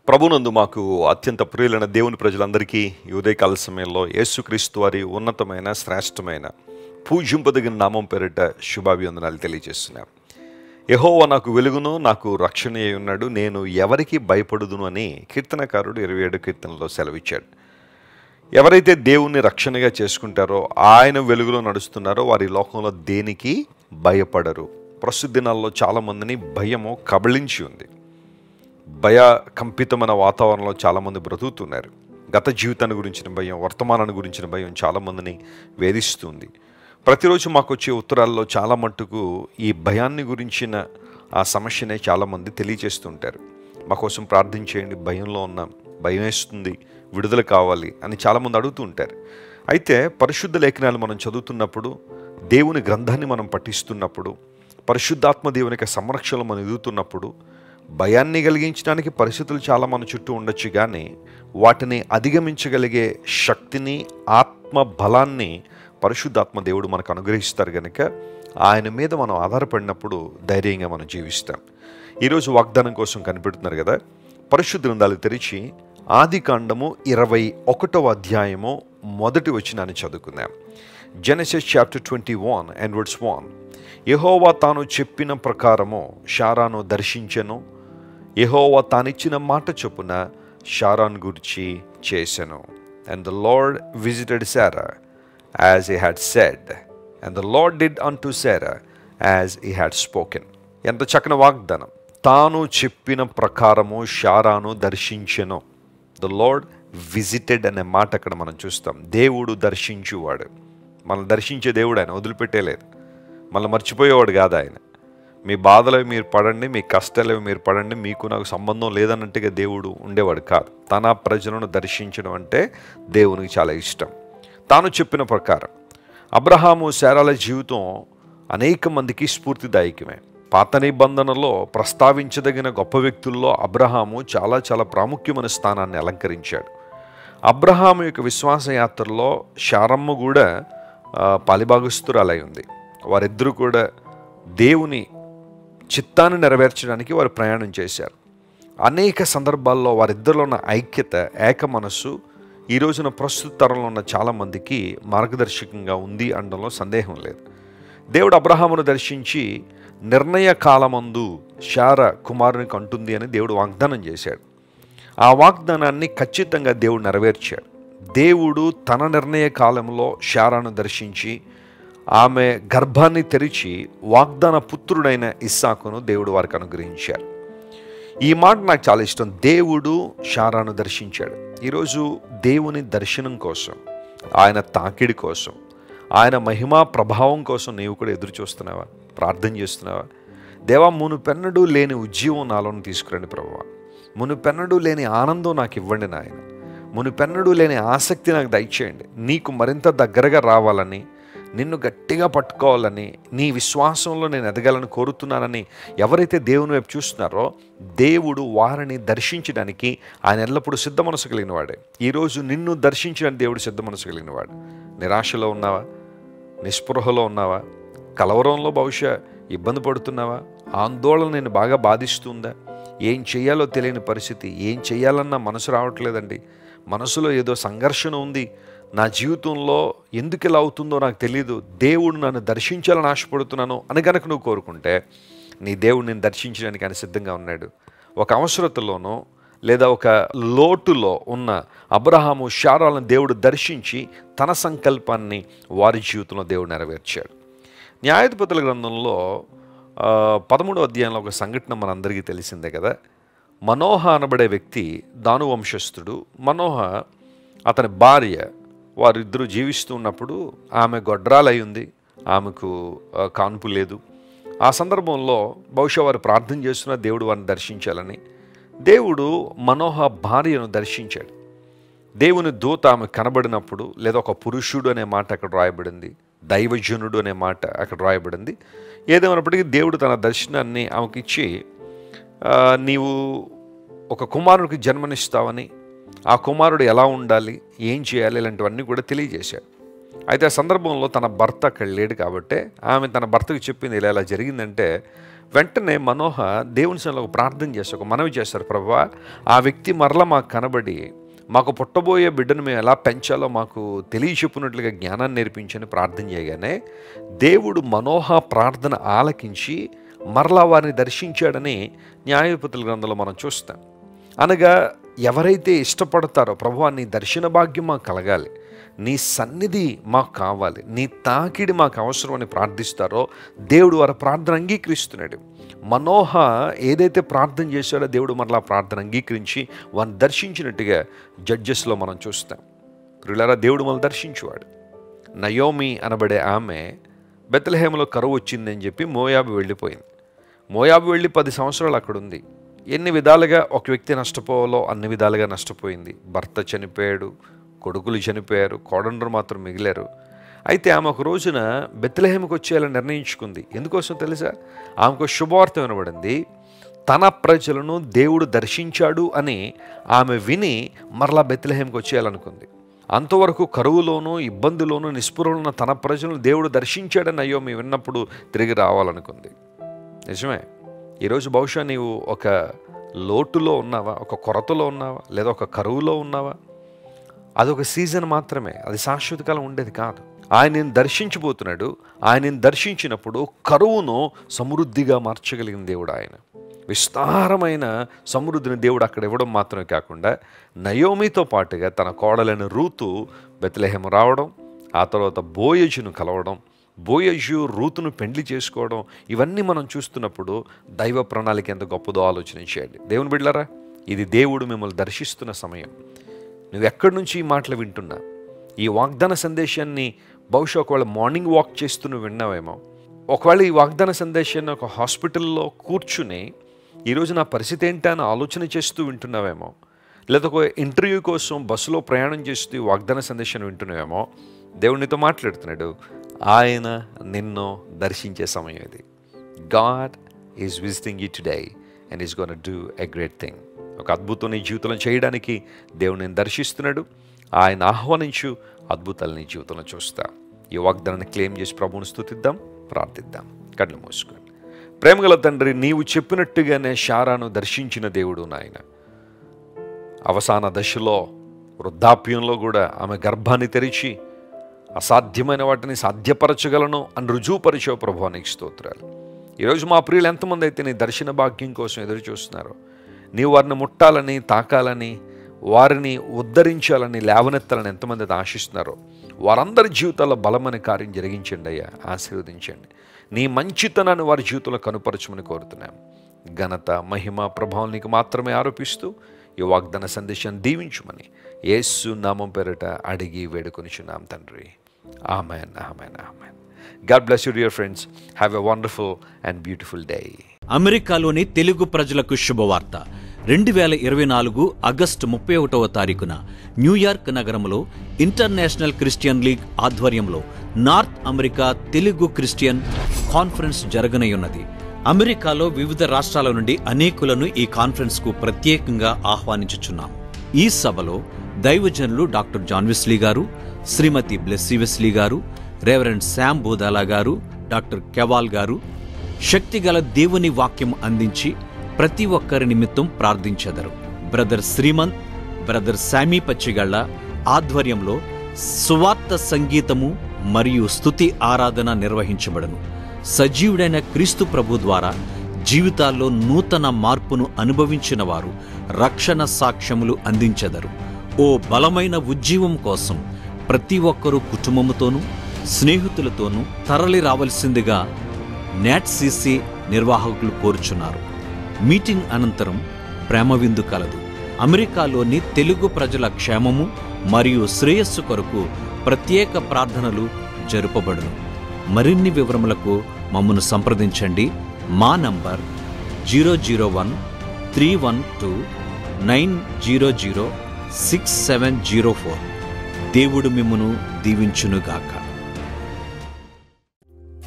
ప్రభునందు మాకు అత్యంత ప్రియులైన దేవుని ప్రజలందరికీ ఈ ఉదయకాల సమయంలో యేసుక్రీస్తు వారి ఉన్నతమైన శ్రేష్టమైన పూజింపదగిన నామం పేరిట శుభాభివందనాలు తెలియజేస్తున్నాం. యెహోవా నాకు వెలుగును, నాకు రక్షణ అయి ఉన్నాడు, నేను ఎవరికి భయపడుదును అని కీర్తనకారుడు 27 కీర్తనలో సెలవిచ్చాడు. ఎవరైతే దేవుణ్ణి రక్షణగా చేసుకుంటారో, ఆయన వెలుగులో నడుస్తున్నారో వారి లోకంలో దేనికి భయపడరు. ప్రస్తుత దినాల్లో చాలామందిని భయము కబళించి ఉంది. భయకంపితమైన వాతావరణంలో చాలామంది బ్రతుకుతున్నారు. గత జీవితాన్ని గురించిన భయం, వర్తమానాన్ని గురించిన భయం చాలామందిని వేధిస్తుంది. ప్రతిరోజు మాకు వచ్చే ఉత్తరాల్లో చాలా మట్టుకు ఈ భయాన్ని గురించిన ఆ సమస్యనే చాలామంది తెలియజేస్తుంటారు. మా కోసం ప్రార్థించేయండి, భయంలో ఉన్నాం, భయం వేస్తుంది, విడుదల కావాలి అని చాలామంది అడుగుతూ ఉంటారు. అయితే పరిశుద్ధ లేఖనాలు మనం చదువుతున్నప్పుడు, దేవుని గ్రంథాన్ని మనం పఠిస్తున్నప్పుడు, పరిశుద్ధాత్మ దేవుని యొక్క సంరక్షణలో మనం ఎదుగుతున్నప్పుడు భయాన్ని కలిగించడానికి పరిస్థితులు చాలా మన చుట్టూ ఉండొచ్చు, కానీ వాటిని అధిగమించగలిగే శక్తిని, ఆత్మ బలాన్ని పరిశుద్ధాత్మ దేవుడు మనకు అనుగ్రహిస్తారు. కనుక ఆయన మీద మనం ఆధారపడినప్పుడు ధైర్యంగా మనం జీవిస్తాం. ఈరోజు వాగ్దానం కోసం కనిపెడుతున్నారు కదా, పరిశుద్ధ గ్రంథాలు తెరిచి ఆదికాండము 21వ అధ్యాయము మొదటి వచనాన్ని చదువుకుందాం. Genesis chapter 21 and verse 1. యెహోవా తాను చెప్పిన ప్రకారము షారాను దర్శించెను. యెహోవా తానిచ్చిన మాట చొప్పున షారాను గురించి చేసెను. And the Lord visited Sarah as he had said, and the Lord did unto Sarah as he had spoken. ఎంత చక్కని వాగ్దానం. తాను చెప్పిన ప్రకారము షారాను దర్శించెను. The Lord visited అనే మాట అక్కడ మనం చూస్తాం. దేవుడు దర్శించువాడు. మనల్ని దర్శించే దేవుడు ఆయన, వదిలిపెట్టేలేదు. మనల్ని మర్చిపోయేవాడు కాదు ఆయన. మీ బాధలు మీరు పడండి, మీ కష్టాలు మీరు పడండి, మీకు నాకు సంబంధం లేదన్నట్టుగా దేవుడు ఉండేవాడు కాదు. తన ప్రజలను దర్శించడం అంటే దేవునికి చాలా ఇష్టం. తాను చెప్పిన ప్రకారం అబ్రహాము శారాల జీవితం అనేక మందికి స్ఫూర్తిదాయకమే. పాత నిబంధనలో ప్రస్తావించదగిన గొప్ప వ్యక్తుల్లో అబ్రహాము చాలా చాలా ప్రాముఖ్యమైన స్థానాన్ని అలంకరించాడు. అబ్రహాము యొక్క విశ్వాసయాత్రలో శారమ్మ కూడా పాలిభాగస్తురాలై ఉంది. వారిద్దరూ కూడా దేవుని చిత్తాన్ని నెరవేర్చడానికి వారు ప్రయాణం చేశారు. అనేక సందర్భాల్లో వారిద్దరిలో ఉన్న ఐక్యత, ఏక మనస్సు ఈ రోజున ప్రస్తుత తరంలో ఉన్న చాలామందికి మార్గదర్శకంగా ఉంది అనడంలో సందేహం లేదు. దేవుడు అబ్రహామును దర్శించి నిర్ణయ కాలమందు శార కుమారునికి అంటుంది అని దేవుడు వాగ్దానం చేశాడు. ఆ వాగ్దానాన్ని ఖచ్చితంగా దేవుడు నెరవేర్చాడు. దేవుడు తన నిర్ణయ కాలంలో శారాను దర్శించి ఆమె గర్భాన్ని తెరిచి వాగ్దాన పుత్రుడైన ఇస్సాకును దేవుడు వారికి అనుగ్రహించారు. ఈ మాట నాకు చాలా ఇష్టం. దేవుడు శారాను దర్శించాడు. ఈరోజు దేవుని దర్శనం కోసం, ఆయన తాకిడి కోసం, ఆయన మహిమా ప్రభావం కోసం నీవు కూడా ఎదురు చూస్తున్నావా? ప్రార్థన చేస్తున్నావా? దేవా, మునుపెన్నడూ లేని ఉజ్జీవం నాలోని తీసుకురండి ప్రభువా. మునుపెన్నడూ లేని ఆనందం నాకు ఇవ్వండి నాయన. మునుపెన్నడూ లేని ఆసక్తి నాకు దయచేయండి. నీకు మరింత దగ్గరగా రావాలని, నిన్ను గట్టిగా పట్టుకోవాలని, నీ విశ్వాసంలో నేను ఎదగాలని కోరుతున్నానని ఎవరైతే దేవుని వైపు చూస్తున్నారో దేవుడు వారిని దర్శించడానికి ఆయన ఎల్లప్పుడూ సిద్ధ మనసు కలిగిన వాడే. ఈరోజు నిన్ను దర్శించడానికి దేవుడు సిద్ధ మనసు కలిగిన వాడు. నిరాశలో ఉన్నావా? నిస్పృహలో ఉన్నావా? కలవరంలో బహుశా ఇబ్బంది పడుతున్నావా? ఆందోళన నేను బాగా బాధిస్తుందా? ఏం చేయాలో తెలియని పరిస్థితి, ఏం చేయాలన్నా మనసు రావట్లేదండి, మనసులో ఏదో సంఘర్షణ ఉంది, నా జీవితంలో ఎందుకు ఇలా అవుతుందో నాకు తెలియదు, దేవుడు నన్ను దర్శించాలని ఆశపడుతున్నాను అని కనుక నువ్వు కోరుకుంటే నీ దేవుడు నేను దర్శించడానికి ఆయన సిద్ధంగా ఉన్నాడు. ఒక అవసరతలోనో లేదా ఒక లోటులో ఉన్న అబ్రహాము శారాలను దేవుడు దర్శించి తన సంకల్పాన్ని వారి జీవితంలో దేవుడు నెరవేర్చాడు. న్యాయాధిపతుల గ్రంథంలో 13వ అధ్యాయంలో ఒక సంఘటన మనందరికీ తెలిసిందే కదా. మనోహ అనబడే వ్యక్తి దాను వంశస్థుడు. మనోహ అతని భార్య, వారిద్దరూ జీవిస్తూ ఉన్నప్పుడు ఆమె గొడ్రాలై ఉంది, ఆమెకు కాన్పు లేదు. ఆ సందర్భంలో బహుశా వారు ప్రార్థన చేస్తున్న దేవుడు వారిని దర్శించాలని దేవుడు మనోహ భార్యను దర్శించాడు. దేవుని దూత ఆమె కనబడినప్పుడు, లేదా ఒక పురుషుడు అనే మాట అక్కడ రాయబడింది, దైవజనుడు అనే మాట అక్కడ రాయబడింది. ఏదేమైనప్పటికీ దేవుడు తన దర్శనాన్ని ఆమెకి ఇచ్చి, నీవు ఒక కుమారుడికి జన్మనిస్తావని, ఆ కుమారుడు ఎలా ఉండాలి, ఏం చేయాలి, ఇలాంటివన్నీ కూడా తెలియజేశాడు. అయితే ఆ సందర్భంలో తన భర్త అక్కడ లేడు కాబట్టి ఆమె తన భర్తకు చెప్పింది, ఇలా ఇలా జరిగిందంటే వెంటనే మనోహ దేవుని సన్నిధిలో ఒక ప్రార్థన చేస్తారు, ఒక మనవి చేస్తారు, ప్రభువా ఆ వ్యక్తి మరలా మాకు కనబడి మాకు పుట్టబోయే బిడ్డను మేము ఎలా పెంచాలో మాకు తెలియచెప్పినట్లుగా జ్ఞానాన్ని నేర్పించని ప్రార్థన చేయగానే దేవుడు మనోహ ప్రార్థన ఆలకించి మరలా వారిని దర్శించాడని న్యాయాధిపతుల గ్రంథంలో మనం చూస్తాం. అనగా ఎవరైతే ఇష్టపడతారో ప్రభువా నీ దర్శన భాగ్యం మాకు కలగాలి, నీ సన్నిధి మాకు కావాలి, నీ తాకిడి మాకు అవసరం అని ప్రార్థిస్తారో దేవుడు వారి ప్రార్థన అంగీకరిస్తున్నాడు. మనోహ ఏదైతే ప్రార్థన చేశాడో దేవుడు మరలా ప్రార్థన అంగీకరించి వారిని దర్శించినట్టుగా జడ్జెస్లో మనం చూస్తాం. ప్రియులారా, దేవుడు మనల్ని దర్శించువాడు. నయోమి అనబడే ఆమె బెత్లెహేములో కరువు వచ్చిందని చెప్పి మోయాబు వెళ్ళిపోయింది. మోయాబు వెళ్ళి 10 సంవత్సరాలు అక్కడ ఉంది. ఎన్ని విధాలుగా ఒక వ్యక్తి నష్టపోవాలో అన్ని విధాలుగా నష్టపోయింది. భర్త చనిపోయాడు, కొడుకులు చనిపోయారు, కోడండ్రు మాత్రం మిగిలారు. అయితే ఆమె ఒక రోజున బెత్లెహేముకు వచ్చేయాలని నిర్ణయించుకుంది. ఎందుకోసం తెలుసా? ఆమెకు శుభవార్త వినబడింది. తన ప్రజలను దేవుడు దర్శించాడు అని ఆమె విని మరలా బెత్లెహేముకు వచ్చేయాలనుకుంది. అంతవరకు కరువులోనూ ఇబ్బందులోనూ నిస్పృహలున్న తన ప్రజలను దేవుడు దర్శించాడని అయ్యో మేము విన్నప్పుడు తిరిగి రావాలనుకుంది. నిజమే, ఈరోజు బహుశా నీవు ఒక లోటులో ఉన్నావా, ఒక కొరతలో ఉన్నావా, లేదా ఒక కరువులో ఉన్నావా? అదొక సీజన్ మాత్రమే, అది శాశ్వత కాలం ఉండేది కాదు. ఆయనను దర్శించబోతున్నాడు. ఆయనను దర్శించినప్పుడు కరువును సమృద్ధిగా మార్చగలిగిన దేవుడు ఆయన. విస్తారమైన సమృద్ధిని దేవుడు అక్కడ ఇవ్వడం మాత్రమే కాకుండా నయోమితో పాటుగా తన కోడలైన రూతు బెత్లెహేము రావడం, ఆ తర్వాత బోయజును కలవడం, బోయజు రూతును పెండ్లి చేసుకోవడం, ఇవన్నీ మనం చూస్తున్నప్పుడు దైవ ప్రణాళిక ఎంత గొప్పదో ఆలోచన చేయండి. దేవుని బిడ్డలారా, ఇది దేవుడు మిమ్మల్ని దర్శిస్తున్న సమయం. నువ్వు ఎక్కడి నుంచి ఈ మాటలు వింటున్నా, ఈ వాగ్దాన సందేశాన్ని బహుశా ఒకవేళ మార్నింగ్ వాక్ చేస్తూ నువ్వు విన్నావేమో, ఒకవేళ ఈ వాగ్దాన సందేశాన్ని ఒక హాస్పిటల్లో కూర్చుని ఈరోజు నా పరిస్థితి ఏంటా అని ఆలోచన చేస్తూ వింటున్నావేమో, లేదా ఒక ఇంటర్వ్యూ కోసం బస్సులో ప్రయాణం చేస్తూ ఈ వాగ్దాన సందేశాన్ని వింటున్నావేమో, దేవునితో మాట్లాడుతున్నాడు. ఆయన నిన్ను దర్శించే సమయం ఇది. God is visiting you today and is gonna do a great thing. ఒక అద్భుతం నీ జీవితంలో చేయడానికి దేవుడు నేను దర్శిస్తున్నాడు. ఆయన ఆహ్వానించు, అద్భుతాలు నీ జీవితంలో చూస్తా. ఈ వాగ్దానాన్ని క్లెయిమ్ చేసి ప్రభువుని స్తుతిద్దాం, ప్రార్థిద్దాం. కళ్ళు మూసుకోండి. ప్రేమగల తండ్రి, నీవు చెప్పినట్టుగానే శారాను దర్శించిన దేవుడు నాయన. అవసాన దశలో, వృద్ధాప్యంలో కూడా ఆమె గర్భాన్ని తెరిచి అసాధ్యమైన వాటిని సాధ్యపరచగలను అని రుజువుపరిచావు ప్రభువా, నీకు స్తోత్రాలు. ఈరోజు మా ప్రియులు ఎంతమంది అయితే నీ దర్శన భాగ్యం కోసం ఎదురు చూస్తున్నారో, నీవు వారిని ముట్టాలని, తాకాలని, వారిని ఉద్ధరించాలని, లేవనెత్తాలని ఎంతమంది అయితే ఆశిస్తున్నారో వారందరి జీవితాల్లో బలమైన కార్యం జరిగించండి అయ్యా, ఆశీర్వదించండి. నీ మంచితనాన్ని వారి జీవితంలో కనుపరచమని కోరుతున్నాం. ఘనత, మహిమ, ప్రభావం నీకు మాత్రమే ఆరోపిస్తూ ఈ వాగ్దాన సందేశాన్ని దీవించుమని యేసు నామం పేరిట అడిగి వేడుకొనిచున్నాం తండ్రి. Amen, amen, amen. God bless you, dear friends. Have a wonderful and beautiful day. అమెరికాలోని తెలుగు ప్రజలకు శుభవార్త. 2024 ఆగస్టు 31వ తారీఖున న్యూయార్క్ నగరంలో ఇంటర్నేషనల్ క్రిస్టియన్ లీగ్ ఆధ్వర్యంలో North America Telugu Christian conference జరగనున్నది. అమెరికాలో వివిధ రాష్ట్రాల నుండి అనేకులను ఈ కాన్ఫరెన్స్ కు ప్రత్యేకంగా ఆహ్వానించుచున్నాం. ఈ సభలో దైవజనులు డాక్టర్ జాన్ వెస్లీ గారు, శ్రీమతి బ్లెస్సీ వెస్లీ గారు, రెవరెండ్ శామ్ బోదాలా గారు, డాక్టర్ కెవాల్ గారు శక్తిగల దేవుని వాక్యం అందించి ప్రతి ఒక్కరి నిమిత్తం ప్రార్థించెదరు. బ్రదర్ శ్రీమంత్, బ్రదర్ శామీ పచ్చిగళ్ళ ఆధ్వర్యంలో సువార్త సంగీతము మరియు స్తుతి ఆరాధన నిర్వహించబడను. సజీవుడైన క్రీస్తు ప్రభు ద్వారా జీవితాల్లో నూతన మార్పును అనుభవించిన వారు రక్షణ సాక్ష్యములు అందించెదరు. ఓ బలమైన ఉజ్జీవం కోసం ప్రతి ఒక్కరూ కుటుంబముతోనూ స్నేహితులతోనూ తరలి రావలసిందిగా NATCC నిర్వాహకులు కోరుచున్నారు. మీటింగ్ అనంతరం ప్రేమ విందు కలదు. అమెరికాలోని తెలుగు ప్రజల క్షేమము మరియు శ్రేయస్సు కొరకు ప్రత్యేక ప్రార్థనలు జరుపబడును. మరిన్ని వివరములకు మమ్మను సంప్రదించండి. మా నంబర్ 001-312-900-6704. దేవుడు మిమ్మును దీవించునుగాక.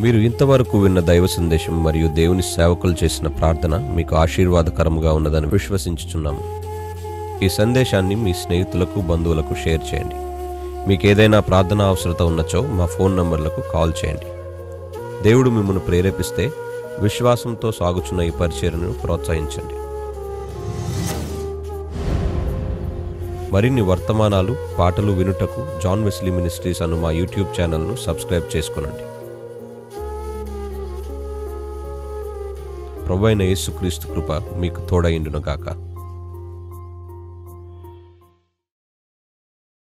మీరు ఇంతవరకు విన్న దైవ సందేశం మరియు దేవుని సేవకులు చేసిన ప్రార్థన మీకు ఆశీర్వాదకరముగా ఉన్నదని విశ్వసించుచున్నాము. ఈ సందేశాన్ని మీ స్నేహితులకు, బంధువులకు షేర్ చేయండి. మీకు ఏదైనా ప్రార్థన అవసరత ఉన్నచో మా ఫోన్ నంబర్లకు కాల్ చేయండి. దేవుడు మిమ్మల్ని ప్రేరేపిస్తే విశ్వాసంతో సాగుచున్న ఈ పరిచర్యను ప్రోత్సహించండి. మరిన్ని వర్తమానాలు, పాటలు వినుటకు జాన్ వెస్లీ మినిస్ట్రీస్ అను మా యూట్యూబ్ ఛానల్ను సబ్స్క్రైబ్ చేసుకొనండి. ప్రభువైన యేసుక్రీస్తు కృప మీకు తోడైండును గాక.